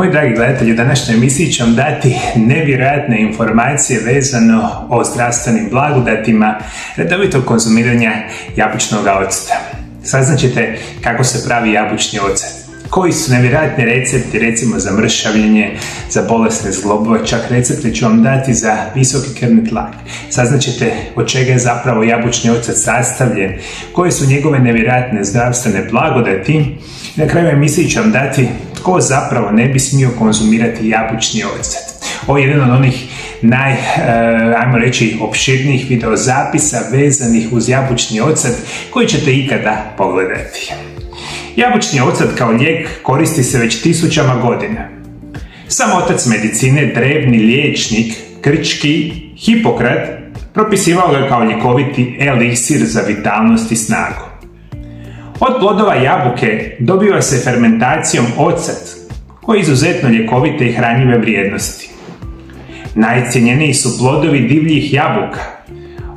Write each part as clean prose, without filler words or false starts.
Moji dragi gledatelji, u današnjoj emisiji ću vam dati nevjerojatne informacije vezano o zdravstvenim blagodatima redovitog konzumiranja jabučnog octa. Saznaćete kako se pravi jabučni ocet, koji su nevjerojatni recepti, recimo za mršavljenje, za bolesne zglobove, čak recepte ću vam dati za visoki krvni tlak. Saznaćete od čega je zapravo jabučni ocet sastavljen, koje su njegove nevjerojatne zdravstvene blagodati i na kraju emisiji ću vam dati tko zapravo ne bi smio konzumirati jabučni ocet. Ovo je jedan od onih ajmo reći, opširnijih videozapisa vezanih uz jabučni ocet koji ćete ikada pogledati. Jabučni ocet kao lijek koristi se već tisućama godina. Sam otac medicine, drevni liječnik grčki Hipokrat, propisivao ga kao ljekoviti eliksir za vitalnost i snagu. Od plodova jabuke dobiva se fermentacijom ocet koji je izuzetno ljekovite i hranjive vrijednosti. Najcjenjeniji su plodovi divljih jabuka,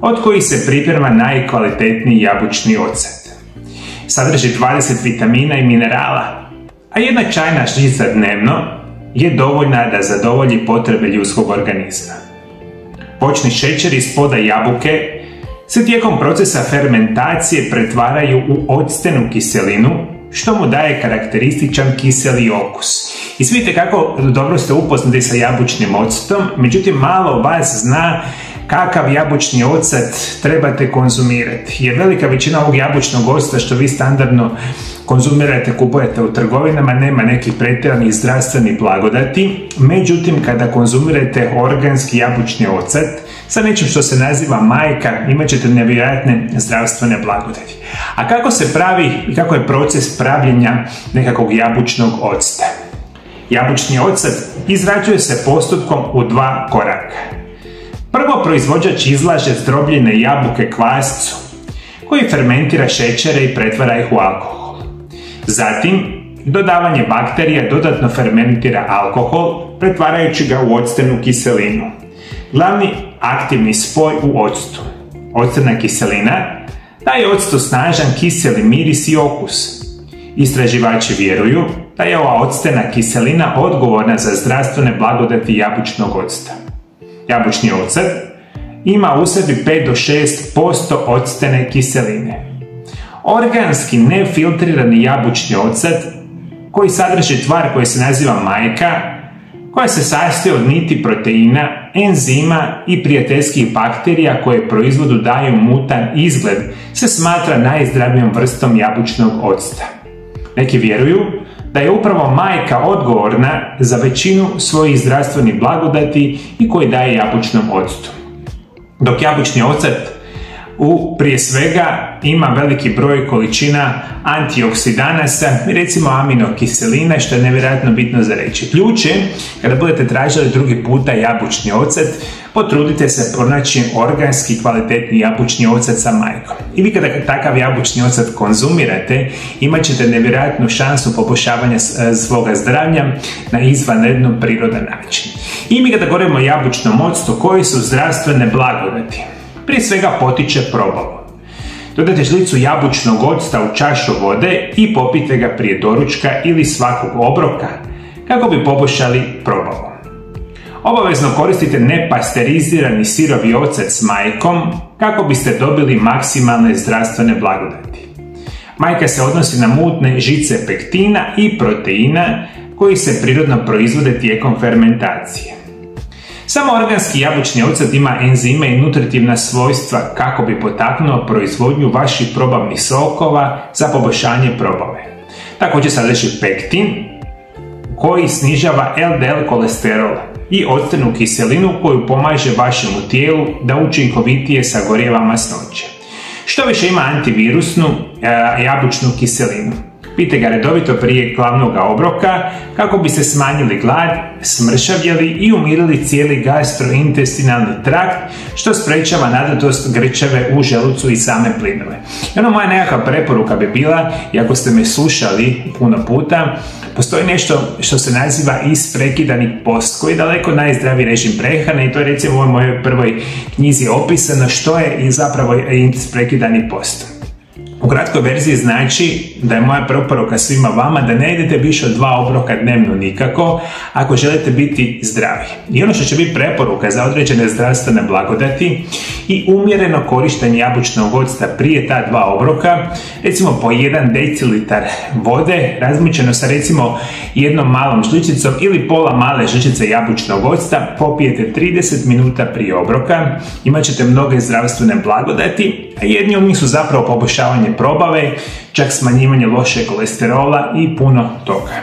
od kojih se priprema najkvalitetniji jabučni ocet. Sadrži 20 vitamina i minerala, a jedna čajna žlica dnevno je dovoljna da zadovolji potrebe ljudskog organizma. Voćni šećer iz ploda jabuke se tijekom procesa fermentacije pretvaraju u octenu kiselinu, što mu daje karakterističan kiseli okus. I vidite kako dobro ste upoznati sa jabučnim ocetom, međutim malo vas zna kakav jabučni ocet trebate konzumirati. Jer velika većina ovog jabučnog oceta što vi standardno konzumirate, kupujete u trgovinama, nema nekih pretjeranih zdravstvenih blagodati. Međutim, kada konzumirate organski jabučni ocet sa nečim što se naziva majka, imat ćete nevjerojatne zdravstvene blagodati. A kako se pravi i kako je proces pravljenja nekakvog jabučnog oceta? Jabučni ocet izrađuje se postupkom u dva koraka. Prvo, proizvođač izlaže zdrobljene jabuke kvascu, koji fermentira šećere i pretvara ih u alkohol. Zatim, dodavanje bakterija dodatno fermentira alkohol, pretvarajući ga u octenu kiselinu. Glavni aktivni spoj u octu, octena kiselina, daje octu snažan kiseli miris i okus. Istraživači vjeruju da je ova octena kiselina odgovorna za zdravstvene blagodati jabučnog octa. Jabučni ocet ima u sebi 5 do 6% octene kiseline. Organski nefiltrirani jabučni ocet, koji sadrži tvar koja se naziva majka, koja se sastoji od niti proteina, enzima i prijateljskih bakterija koje proizvodu daju mutan izgled, se smatra najzdravijom vrstom jabučnog octa. Neki vjeruju da je upravo majka odgovorna za većinu svojih zdravstvenih blagodati i koji daje jabučnom octu. Dok jabučni ocet prije svega ima veliki broj količina antioksidanasa, recimo aminokiseline, što je nevjerojatno bitno za reći. Ključ je, kada budete tražili drugi puta jabučni ocet, potrudite se pronaći organski kvalitetni jabučni ocet sa majkom. I vi kada takav jabučni ocet konzumirate, imat ćete nevjerojatnu šansu poboljšavanja svoga zdravlja na izvanredno prirodan način. I mi kada govorimo o jabučnom octu, koji su zdravstvene blagodati? Prije svega potiče probavu. Dodajte žlicu jabučnog octa u čašu vode i popijte ga prije doručka ili svakog obroka kako bi poboljšali probavu. Obavezno koristite nepasterizirani sirovi ocet s majkom kako biste dobili maksimalne zdravstvene blagodati. Majka se odnosi na mutne žice pektina i proteina koji se prirodno proizvode tijekom fermentacije. Samo organski jabučni ocet ima enzime i nutritivna svojstva kako bi potaknuo proizvodnju vaših probavnih sokova za poboljšanje probave. Također sadrži pektin koji snižava LDL kolesterol i octenu kiselinu koju pomaže vašemu tijelu da učinkovitije sagorijeva masnoće. Što više ima antivirusnu jabučnu kiselinu. Pijte ga redovito prije glavnog obroka kako biste smanjili glad, smršavjeli i umirili cijeli gastrointestinalni trakt, što sprečava nadatost grčeve u želucu i same plinove. I moja nekakva preporuka bi bila, i ako ste me slušali puno puta, postoji nešto što se naziva isprekidani post, koji je daleko najzdraviji režim prehrane i to je recimo u ovoj mojoj prvoj knjizi opisano što je zapravo isprekidani post. U kratkoj verziji znači da je moja preporuka svima vama da ne jedete više od 2 obroka dnevno nikako ako želite biti zdravi. I ono što će biti preporuka za određene zdravstvene blagodati i umjereno korištenje jabučnog octa prije ta 2 obroka, recimo po 1 decilitar vode razmičeno sa recimo jednom malom žličicom ili pola male žličice jabučnog octa, popijete 30 minuta prije obroka, imat ćete mnoge zdravstvene blagodati, a jedni od njih su zapravo poboljšavanje probave, čak smanjivanje lošeg kolesterola i puno toga.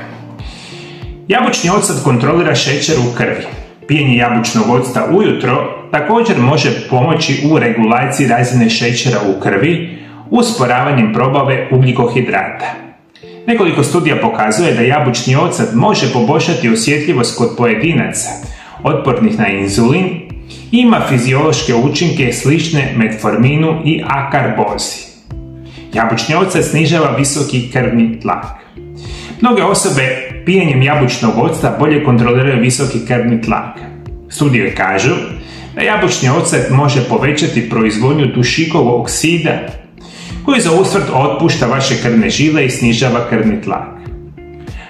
Jabučni ocet kontrolira šećer u krvi. Pijenje jabučnog octa ujutro također može pomoći u regulaciji razine šećera u krvi, usporavanjem probave ugljikohidrata. Nekoliko studija pokazuje da jabučni ocet može poboljšati osjetljivost kod pojedinaca otpornih na inzulin i ima fiziološke učinke slične metforminu i akarbozi. Jabučni ocet snižava visoki krvni tlak. Mnoge osobe pijenjem jabučnog octa bolje kontroliraju visoki krvni tlak. Studije kažu da jabučni ocet može povećati proizvodnju dušikovog oksida koji za usvrt otpušta vaše krvne žile i snižava krvni tlak.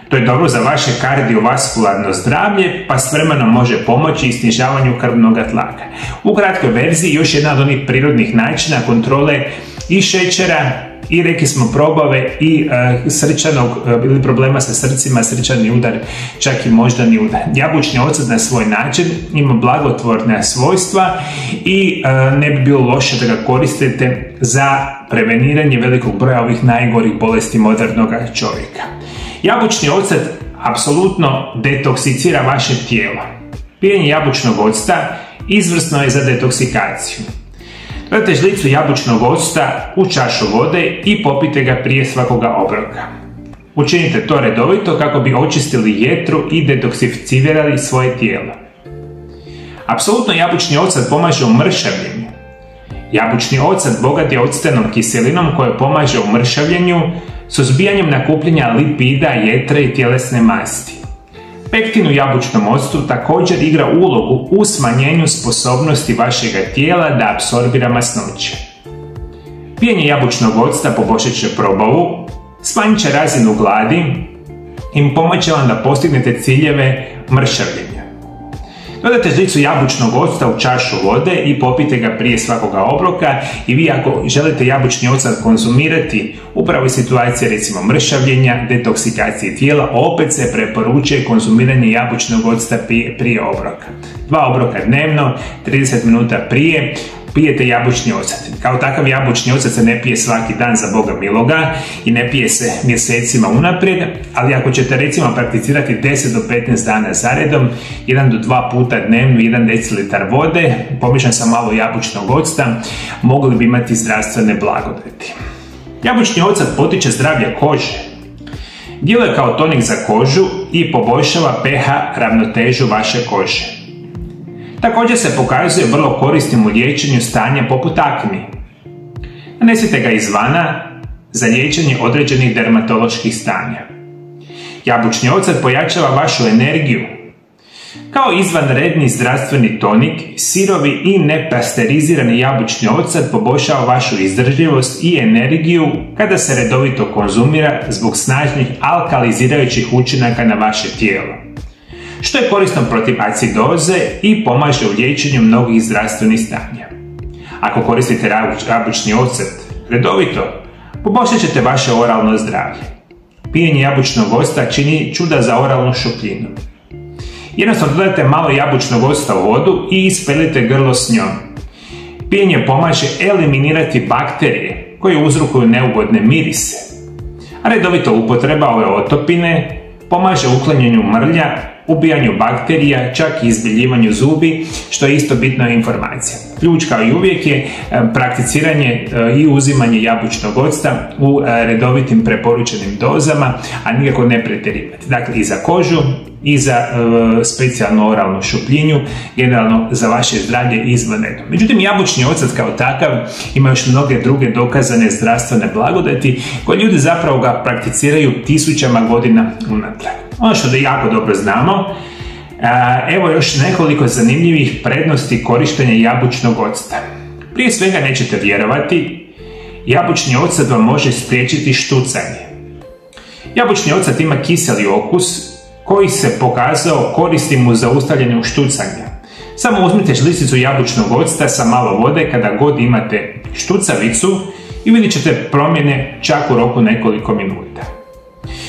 To je dobro za vaše kardiovaskularno zdravlje, pa s vremenom može pomoći i snižavanju krvnog tlaka. U kratkoj verziji još jedna od onih prirodnih načina kontrole i šećera i rekli smo probave i srčanog ili problema sa srcima, srčani udar, čak i moždani udar. Jabučni ocet na svoj način ima blagotvorna svojstva i ne bi bilo loše da ga koristite za preveniranje velikog broja ovih najgorih bolesti modernog čovjeka. Jabučni ocet apsolutno detoksicira vaše tijelo. Pijenje jabučnog octa izvrsno je za detoksikaciju. Dodajte žlicu jabučnog octa u čašu vode i popijte ga prije svakoga obroka. Učinite to redovito kako bi očistili jetru i detoksificirali svoje tijelo. Apsolutno jabučni ocet pomaže u mršavljenju. Jabučni ocet bogat je octenom kiselinom koja pomaže u mršavljenju, suzbijanjem nakupljanja lipida, jetre i tjelesne masti. Pektin u jabučnom octu također igra ulogu u smanjenju sposobnosti vašega tijela da apsorbira masnoće. Pijenje jabučnog octa poboljšat će probavu, smanjit će razinu gladi i pomoći će vam da postignete ciljeve mršavljenja. Dodajte žlicu jabučnog octa u čašu vode i popijte ga prije svakoga obroka i vi ako želite jabučni ocet konzumirati upravo iz situacije recimo mršavljenja, detoksikacije tijela, opet se preporučuje konzumiranje jabučnog octa prije obroka. 2 obroka dnevno, 30 minuta prije, pijete jabučni ocet. Kao takav jabučni ocet se ne pije svaki dan za Boga miloga i ne pije se mjesecima unaprijed, ali ako ćete recimo prakticirati 10 do 15 dana zaredom, 1 do 2 puta dnevno 1 decilitar vode, pomiješan sa malo jabučnog octa, mogli bi imati zdravstvene blagodati. Jabučni ocet potiče zdravlje kože. Djeluje kao tonik za kožu i poboljšava pH ravnotežu vaše kože. Također se pokazuje vrlo korisnim u liječenju stanja poput akni. Nanesite ga izvana za liječenje određenih dermatoloških stanja. Jabučni ocet pojačava vašu energiju. Kao izvanredni zdravstveni tonik, sirovi i nepasterizirani jabučni ocet poboljšava vašu izdržljivost i energiju kada se redovito konzumira zbog snažnih alkalizirajućih učinaka na vaše tijelo, što je korisno protiv acidoze i pomaže u liječenju mnogih zdravstvenih stanja. Ako koristite jabučni ocet redovito, poboljšat ćete vaše oralno zdravlje. Pijenje jabučnog octa čini čuda za oralnu šupljinu. Jednostavno dodajte malo jabučnog octa u vodu i ispeljite grlo s njom. Pijenje pomaže eliminirati bakterije koje uzrokuju neugodne mirise. A redovita upotreba ove otopine pomaže uklanjanju mrlja, ubijanju bakterija, čak i izbjeljivanju zubi, što je isto bitna informacija. Ključ kao i uvijek je prakticiranje i uzimanje jabučnog octa u redovitim preporučenim dozama, a nikako ne pretjerivati. Dakle, i za kožu, i za specijalnu oralnu šupljinju, generalno za vaše zdravlje izvanredno. Međutim, jabučni ocet kao takav ima još mnoge druge dokazane zdravstvene blagodati koje ljudi zapravo ga prakticiraju tisućama godina unatrag. Ono što da jako dobro znamo, evo još nekoliko zanimljivih prednosti korištenja jabučnog octa. Prije svega nećete vjerovati, jabučni ocet vam može spriječiti štucanje. Jabučni ocet ima kiseli okus koji se pokazao korisnim u zaustavljanju štucanja. Samo uzmite žlicicu jabučnog octa sa malo vode kada god imate štucavicu i vidjet ćete promjene čak u roku nekoliko minuta.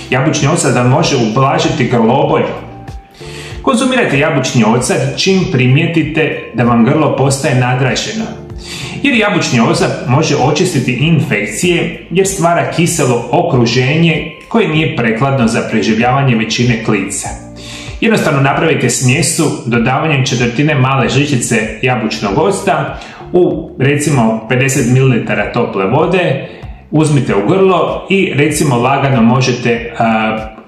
Jabučni ocet vam može ublažiti grlobolju. Konzumirajte jabučni ocet čim primijetite da vam grlo postaje nadraženo, jer jabučni ocet može očistiti infekcije jer stvara kiselo okruženje koje nije prikladno za preživljavanje većine klica. Jednostavno napravite smjesu dodavanjem 1/4 male žličice jabučnog octa u recimo 50 ml tople vode, uzmite u grlo i recimo lagano možete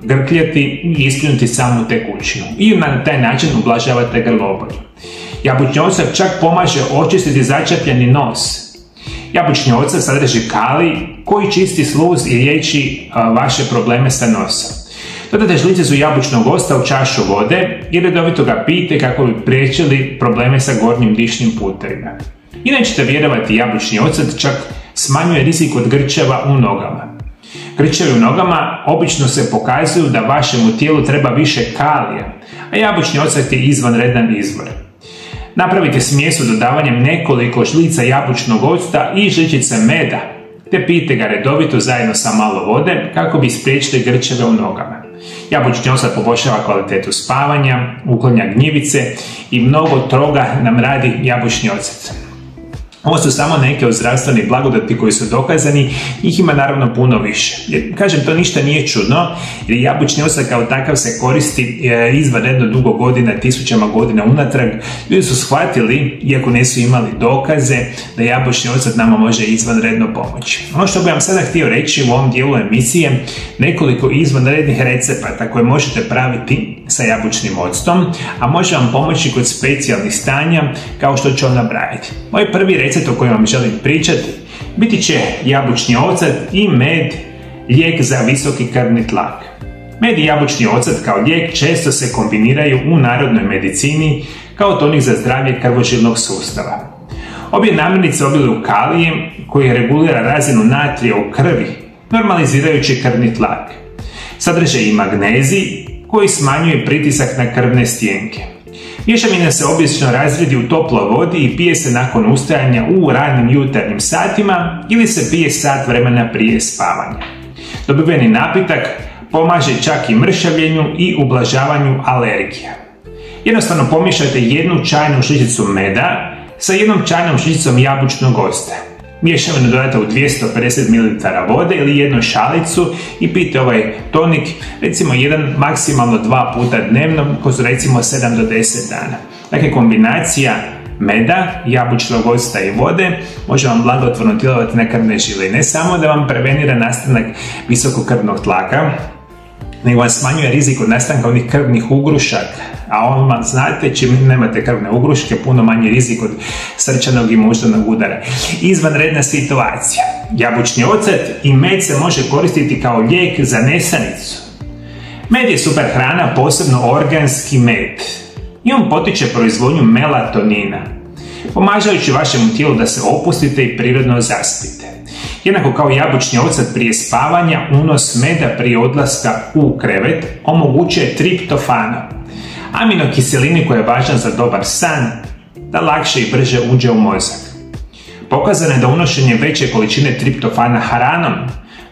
grkljati i ispljunuti samu tekućinu i na taj način ublažavate grlobolju. Jabučni ocet čak pomaže očistiti začepljeni nos. Jabučni ocet sadrži kalij koji čisti sluz i liječi vaše probleme sa nosom. Dodajte žlicicu jabučnog octa u čašu vode i redovito ga pijte kako bi spriječili probleme sa gornjim dišnim putevima. I nećete vjerovati, jabučni ocet čak smanjuje rizik od grčeva u nogama. Grčevi u nogama obično se pokazuju da vašemu tijelu treba više kalija, a jabučni ocet je izvanredan izvor. Napravite smjesu dodavanjem nekoliko žlica jabučnog octa i žličice meda, te pijte ga redovito zajedno sa malo vode kako bi spriječili grčeve u nogama. Jabučni ocet poboljšava kvalitetu spavanja, uklanja gnjivice i mnogo toga nam radi jabučni ocet. Ovo su samo neke od zdravstvenih blagodati koji su dokazani, njih ima naravno puno više. Jer, kažem, to ništa nije čudno, jer jabučni ocet kao takav se koristi izvanredno dugo godina, tisućama godina unatrag. Ljudi su shvatili, iako nisu imali dokaze, da jabučni ocet nama može izvanredno pomoći. Ono što bih vam sada htio reći u ovom dijelu emisije, nekoliko izvanrednih recepata koje možete praviti sa jabučnim octom, a može vam pomoći kod specijalnih stanja kao što ću vam nabrajati. Moj prvi recept o kojem vam želim pričati biti će jabučni ocet i med, lijek za visoki krvni tlak. Med i jabučni ocet kao lijek često se kombiniraju u narodnoj medicini kao tonik za zdravlje krvožilnog sustava. Obje namirnice obiluju kalijem koji regulira razinu natrija u krvi, normalizirajući krvni tlak. Sadrže i magnezij koji smanjuje pritisak na krvne stijenke. Mješavina se obično razredi u toploj vodi i pije se nakon ustajanja u ranim jutarnjim satima ili se pije sat vremena prije spavanja. Dobiveni napitak pomaže čak i mršavljenju i ublažavanju alergija. Jednostavno pomiješajte 1 čajnu žličicu meda sa 1 čajnom žlicicom jabučnog octa. Mješavinu dodajte u 250 ml vode ili 1 šalicu i pijte ovaj tonik recimo 1, maksimalno 2 puta dnevno, kroz recimo 7 do 10 dana. Dakle, kombinacija meda, jabučnog octa i vode može vam blagotvorno djelovati na krvne žile. Ne samo da vam prevenira nastanak visokog krvnog tlaka, nego vam smanjuje rizik od nastanka onih krvnih ugrušaka, a on vam znate, čim nemate krvne ugruške, puno manji rizik od srčanog i moždanog udara. Izvanredna situacija. Jabučni ocet i med se može koristiti kao lijek za nesanicu. Med je super hrana, posebno organski med. I on potiče proizvodnju melatonina, pomažujući vašemu tijelu da se opustite i prirodno zaspite. Jednako kao jabučni ocet prije spavanja, unos meda prije odlaska u krevet omogućuje triptofan, aminokiselini koja je važna za dobar san, da lakše i brže uđe u mozak. Pokazano je da unošenje veće količine triptofana hranom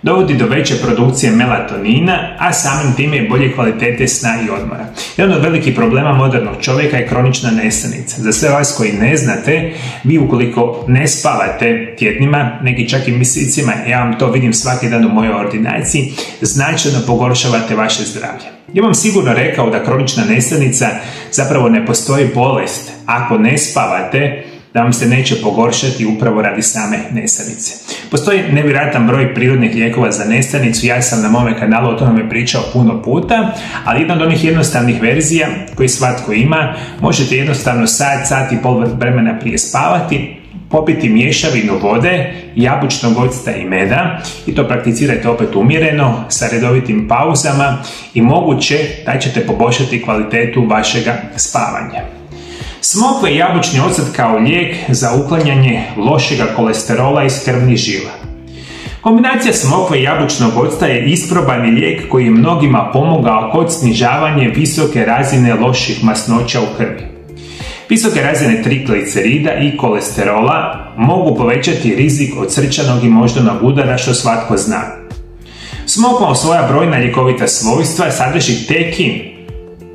dovodi do veće produkcije melatonina, a samim time i bolje kvalitete sna i odmora. Jedan od velikih problema modernog čovjeka je kronična nesanica. Za sve vas koji ne znate, vi ukoliko ne spavate tjednima, neki čak i mjesecima, ja vam to vidim svaki dan u mojoj ordinaciji, značajno pogoršavate vaše zdravlje. Ja vam sigurno rekao da kronična nesanica zapravo ne postoji bolest. Ako ne spavate, da vam se neće pogoršati upravo radi same nesanice. Postoji nevjerojatan broj prirodnih lijekova za nesanicu, ja sam na mome kanalu o tome pričao puno puta, ali jedna od onih jednostavnih verzija koji svatko ima, možete jednostavno sat i pol vremena prije spavati, popiti mješavinu vode, jabučnog octa i meda i to prakticirajte opet umjereno, sa redovitim pauzama i moguće da ćete poboljšati kvalitetu vašega spavanja. Smokva i jabučni ocet kao lijek za uklanjanje lošega kolesterola iz krvnih žila. Kombinacija smokve i jabučnog octa je isprobani lijek koji je mnogima pomogao kod snižavanja visoke razine loših masnoća u krvi. Visoke razine triglicerida i kolesterola mogu povećati rizik od srčanog i moždanog udara, što svatko zna. Smokva u svoja brojna ljekovita svojstva sadrži tekin,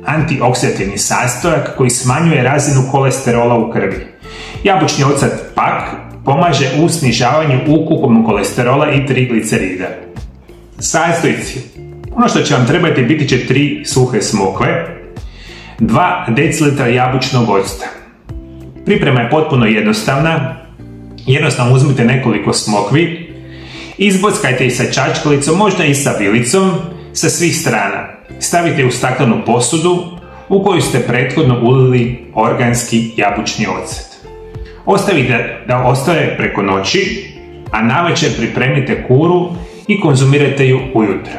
antioksidativni sastojak koji smanjuje razinu kolesterola u krvi. Jabučni ocat pak pomaže u snižavanju ukupnog kolesterola i triglicerida. Sastojci. Ono što će vam trebati biti će 3 suhe smokve, 2 decilitra jabučnog octa. Priprema je potpuno jednostavna. Jednostavno uzmite nekoliko smokvi, izbockajte ih sa čačkalicom, možda i sa vilicom, sa svih strana. Stavite u staklenu posudu u koju ste prethodno ulili organski jabučni ocet. Ostavite da ostaje preko noći, a navečer pripremite kuru i konzumirajte ju ujutro.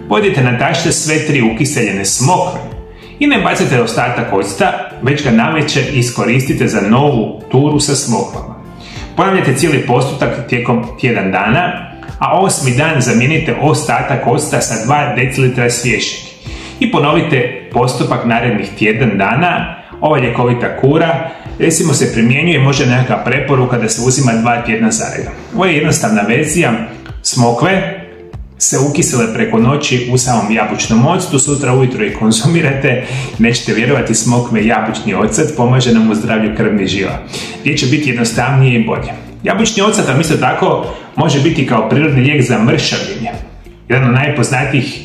Pojedite na tašče sve 3 ukiseljene smokve i ne bacite ostatak octa, već ga navečer iskoristite za novu turu sa smokvama. Ponavljajte cijeli postupak tijekom tjedan dana, a 8. dan zamijenite ostatak octa sa 2 decilitra svježeg. I ponovite postupak narednih tjedan dana. Ova ljekovita kura recimo se primjenjuje, može nekakva preporuka da se uzima 2 tjedna zaredom. Ovo je jednostavna verzija. Smokve se ukisele preko noći u samom jabučnom octu, sutra ujutro ih konzumirate, nećete vjerovati, smokve i jabučni ocet pomaže nam u zdravlju krvnih žila, gdje će biti jednostavnije i bolje. Jabučni ocet vam isto tako može biti kao prirodni lijek za mršavljenje. Jedan od najpoznatijih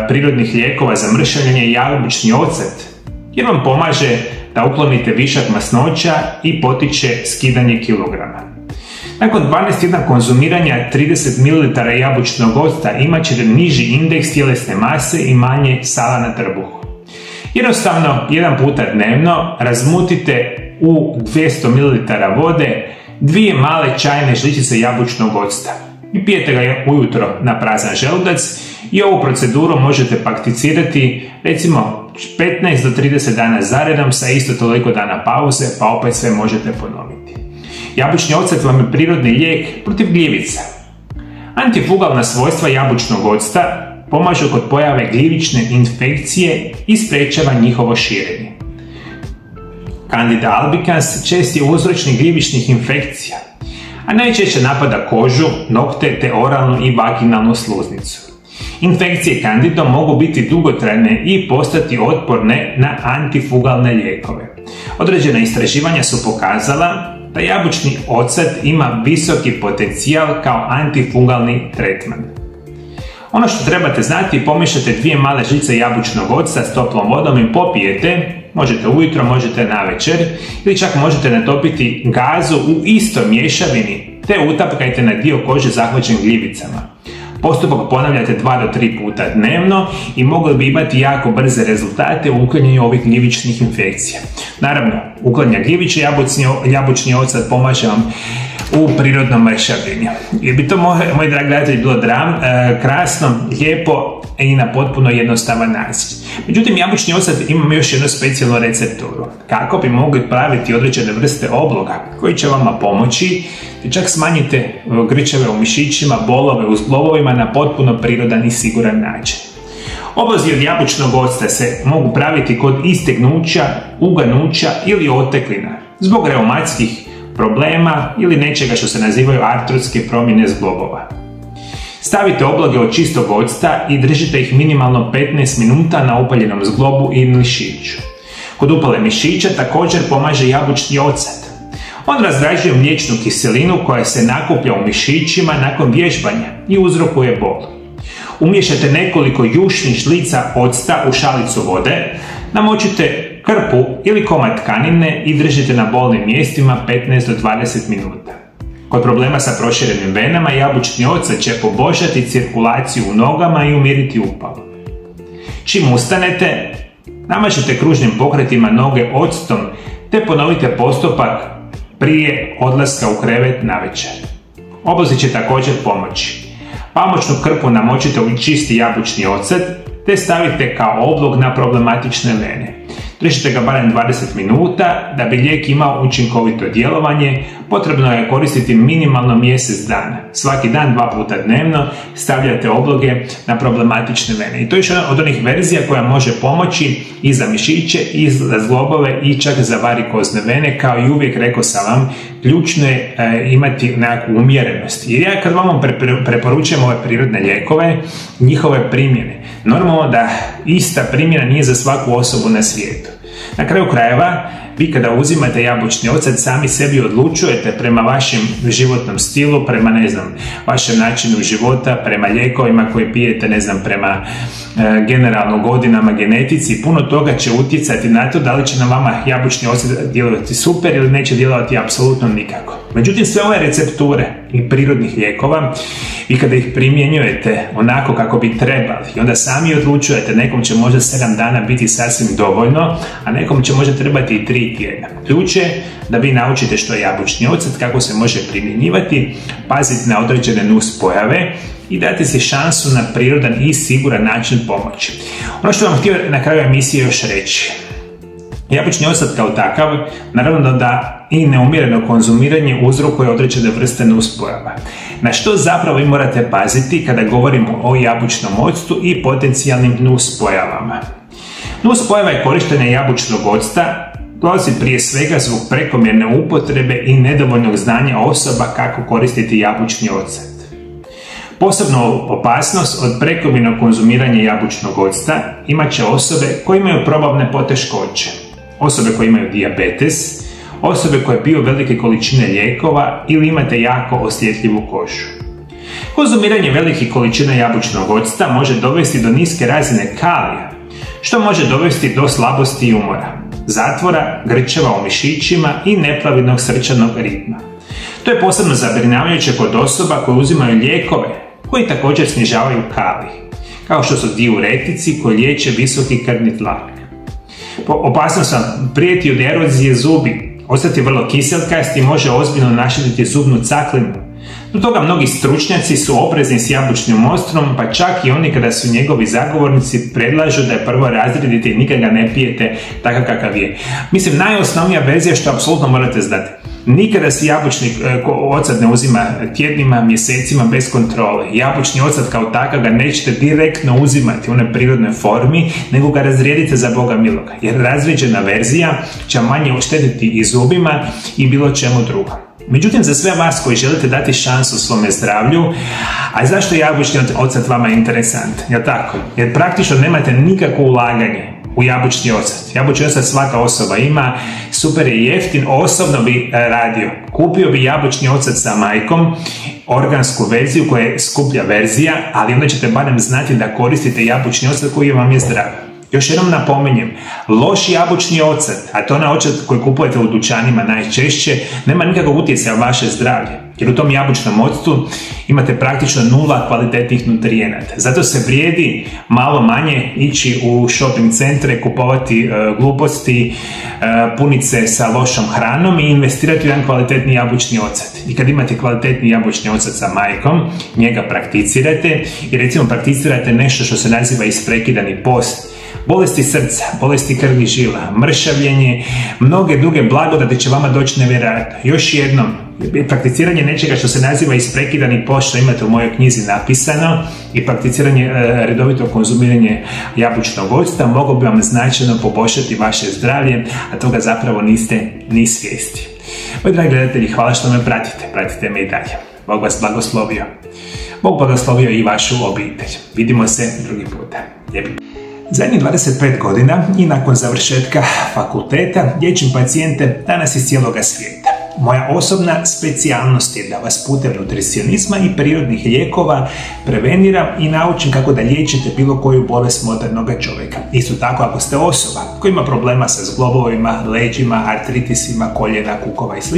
prirodnih lijekova za mršavljenje je jabučni ocet, jer vam pomaže da uklonite višak masnoća i potiče skidanje kilograma. Nakon 12 tjedna konzumiranja 30 ml jabučnog octa imat ćete niži indeks tjelesne mase i manje sala na trbuhu. Jednostavno, jedan puta dnevno razmutite u 200 ml vode 2 male čajne žličice jabučnog octa i pijete ga ujutro na prazan želudac i ovu proceduru možete prakticirati recimo 15 do 30 dana zaredom sa isto toliko dana pauze, pa opet sve možete ponoviti. Jabučni ocet vam je prirodni lijek protiv gljivica. Antifugalna svojstva jabučnog octa pomažu kod pojave gljivične infekcije i sprečava njihovo širenje. Candida albicans čest je uzročnik gljivičnih infekcija, a najčešće napada kožu, nokte te oralnu i vaginalnu sluznicu. Infekcije kandidom mogu biti dugotrajne i postati otporne na antifugalne lijekove. Određena istraživanja su pokazala da jabučni ocet ima visoki potencijal kao antifungalni tretman. Ono što trebate znati, pomiješate 2 male žlice jabučnog octa s toplom vodom i popijete, možete ujutro, možete navečer, ili čak možete natopiti gazu u istoj mješavini te utapkajte na dio kože zahvaćen gljivicama. Postupak ponavljate 2 do 3 puta dnevno i mogli bi imati jako brze rezultate u uklanjanju ovih gljivičnih infekcija. Naravno, uklanja gljiviće, jabučni ocet pomaže vam u prirodnom mršavljenju. Jer bi to, moji dragi gledatelji, bilo krasno, lijepo i na potpuno jednostavan način. Međutim, jabučni ocet ima još jednu specijalnu recepturu. Kako bi mogli praviti određene vrste obloga koji će vama pomoći, te čak smanjite grčeve u mišićima, bolove u zglobovima na potpuno prirodan i siguran način. Oblozi od jabučnog octa se mogu praviti kod istegnuća, uganuća ili oteklina, zbog reumatskih problema ili nečega što se nazivaju artrotske promjene zglobova. Stavite obloge od čistog octa i držite ih minimalno 15 minuta na upaljenom zglobu i mišiću. Kod upale mišića također pomaže jabučni ocet. On razdražuje mliječnu kiselinu koja se nakuplja u mišićima nakon vježbanja i uzrokuje bol. Umiješajte nekoliko jušnih žlica octa u šalicu vode, namočite krpu ili komad tkanine i držite na bolnim mjestima 15 do 20 minuta. Kod problema sa proširenim venama, jabučni ocet će poboljšati cirkulaciju u nogama i umiriti upal. Čim ustanete, namažite kružnim pokretima noge octom te ponovite postupak prije odlaska u krevet navečer. Oblozi će također pomoći. Pamučnu krpu namočite u čisti jabučni ocet te stavite kao oblog na problematične vene. Držite ga barem 20 minuta da bi lijek imao učinkovito djelovanje, potrebno je koristiti minimalno mjesec dana. Svaki dan 2 puta dnevno stavljate obloge na problematične vene. I to je još od onih verzija koja može pomoći i za mišiće, i za zglobove, i čak za varikozne vene. Kao i uvijek rekao sam vam, ključno je imati nekakvu umjerenost. Jer ja kad vam preporučujem ove prirodne lijekove, njihove primjene, normalno da ista primjena nije za svaku osobu na svijetu. Na kraju krajeva, vi kada uzimate jabučni ocet, sami sebi odlučujete prema vašem životnom stilu, prema, vašem načinu života, prema lijekovima koje pijete, prema generalno godinama, genetici. Puno toga će utjecati na to da li će na vama jabučni ocet djelovati super ili neće djelovati apsolutno nikako. Međutim, sve ove recepture i prirodnih lijekova, vi kada ih primjenjujete onako kako bi trebali i onda sami odlučujete, nekom će možda 7 dana biti sasvim dovoljno, a nekom će možda trebati i 3 tjedna. Ključ je da vi naučite što je jabučni ocet, kako se može primjenjivati, paziti na određene nuspojave i dati si šansu na prirodan i siguran način pomoći. Ono što vam htio na kraju emisije još reći, jabučni ocet kao takav, naravno da i neumjereno konzumiranje uzrokuje određene vrste nuspojava. Na što zapravo vi morate paziti kada govorimo o jabučnom octu i potencijalnim nuspojavama? Nuspojava je korištenje jabučnog octa dolazi prije svega zbog prekomjerne upotrebe i nedovoljnog znanja osoba kako koristiti jabučni ocet. Posebno opasnost od prekomjernog konzumiranja jabučnog octa imat će osobe koje imaju probavne poteškoće, osobe koje imaju dijabetes, osobe koje piju velike količine lijekova ili imate jako osjetljivu kožu. Konzumiranje velikih količina jabučnog octa može dovesti do niske razine kalija, što može dovesti do slabosti i umora, zatvora, grčeva u mišićima i nepravilnog srčanog ritma. To je posebno zabrinjavajuće kod osoba koje uzimaju lijekove koji također snižavaju kalij, kao što su diuretici koji liječe visoki krvni tlak. Opasnost vam prijeti od erozije zubi, ostati vrlo kiseljkast i može ozbiljno naštetiti zubnu caklinu. Do toga mnogi stručnjaci su oprezni s jabučnim octom, pa čak i oni kada su njegovi zagovornici predlažu da je prvo razredite i nikad ga ne pijete takav kakav je. Mislim, najosnovnija verzija što apsolutno morate znati. Nikada se jabučni ocet ne uzima tjednima, mjesecima bez kontrole. Jabučni ocet kao takav ga nećete direktno uzimati u onoj prirodnoj formi, nego ga razrijedite za Boga miloga. Jer razrijeđena verzija će manje uštediti i zubima i bilo čemu drugom. Međutim, za sve vas koji želite dati šansu svome zdravlju, a zašto je jabučni ocet vama interesantan? Jel tako? Jer praktično nemate nikakvo ulaganje u jabučni ocet. Jabučni ocet svaka osoba ima, super je jeftin, osobno bi radio. Kupio bi jabučni ocet sa majkom, organsku verziju koja je skuplja verzija, ali onda ćete barem znati da koristite jabučni ocet koji vam je zdrav. Još jednom napominjem, loš jabučni ocet, a to je onaj ocet koji kupujete u dućanima najčešće, nema nikakvog utjecaja u vaše zdravlje. Jer u tom jabučnom octu imate praktično 0 kvalitetnih nutrijenata. Zato se vrijedi malo manje ići u shopping centre, kupovati gluposti, punice sa lošom hranom i investirati u jedan kvalitetni jabučni ocet. I kad imate kvalitetni jabučni ocet sa majkom, njega prakticirate i recimo prakticirate nešto što se naziva isprekidani post. Bolesti srca, bolesti krvnih žila, mršavljenje, mnoge druge blagodati će vama doći nevjerojatno. Još jednom, prakticiranje nečega što se naziva isprekidani post, što imate u mojoj knjizi napisano, i prakticiranje redovito konzumiranje jabučnog octa moglo bi vam značajno poboljšati vaše zdravlje, a toga zapravo niste ni svijesti. Moji dragi gledatelji, hvala što me pratite, pratite me i dalje. Bog vas blagoslovio. Bog blagoslovio i vašu obitelj. Vidimo se drugi puta. Lijepi. Zadnjih 25 godina i nakon završetka fakulteta liječim pacijente danas iz cijeloga svijeta. Moja osobna specijalnost je da vas putem nutricionizma i prirodnih lijekova preveniram i naučim kako da liječite bilo koju bolest modernog čovjeka. Isto tako, ako ste osoba koja ima problema sa zglobovima, leđima, artritisima, koljena, kukova i sl.,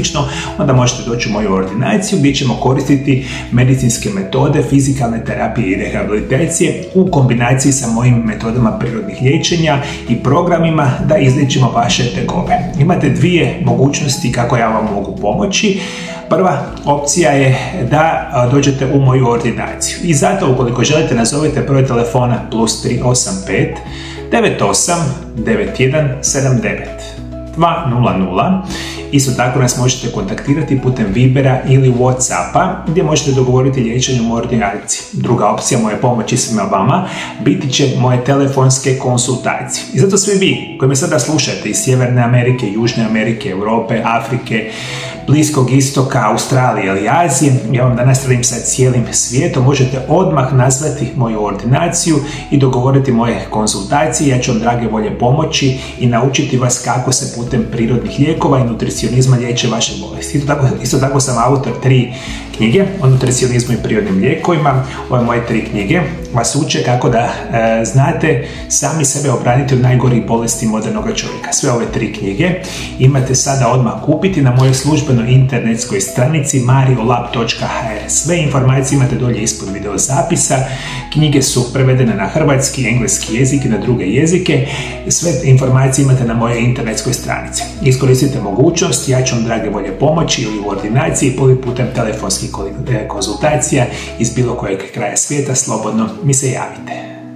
onda možete doći u moju ordinaciju gdje ćemo koristiti medicinske metode, fizikalne terapije i rehabilitacije u kombinaciji sa mojim metodama prirodnih liječenja i programima da izliječimo vaše tegobe. Imate 2 mogućnosti kako ja vam mogu pomoći. Prva opcija je da dođete u moju ordinaciju i zato ukoliko želite nazovite broj telefona +385 98 91 79 200 Isto tako nas možete kontaktirati putem Vibera ili Whatsappa gdje možete dogovoriti liječenje u ordinaciji. Druga opcija moje pomoći svima vama biti će moje telefonske konsultacije. I zato svi vi koji me sada slušate iz Sjeverne Amerike, Južne Amerike, Europe, Afrike, Bliskog istoka, Australije ili Azije, ja vam danas radim sa cijelim svijetom, možete odmah nazvati moju ordinaciju i dogovoriti moje konsultacije. Ja ću vam drage volje pomoći i naučiti vas kako se putem prirodnih lijekova i nutricionizma liječe vaše bolesti. Isto tako sam autor 3 knjige o nutricionizmu i prirodnim lijekovima. Ove moje 3 knjige vas uče kako da znate sami sebe obraniti od najgorih bolesti modernog čovjeka. Sve ove 3 knjige imate sada odmah kupiti na mojoj službenoj internetskoj stranici mariolab.hr. Sve informacije imate dolje ispod video zapisa. Knjige su prevedene na hrvatski, engleski jezik i na druge jezike. Sve informacije imate na mojoj internetskoj stranici. Iskoristite mogućnost, ja ću vam drage volje pomoći ili u ordinaciji ili putem telefonskih konzultacija iz bilo kojeg kraja svijeta, slobodno mi se javite.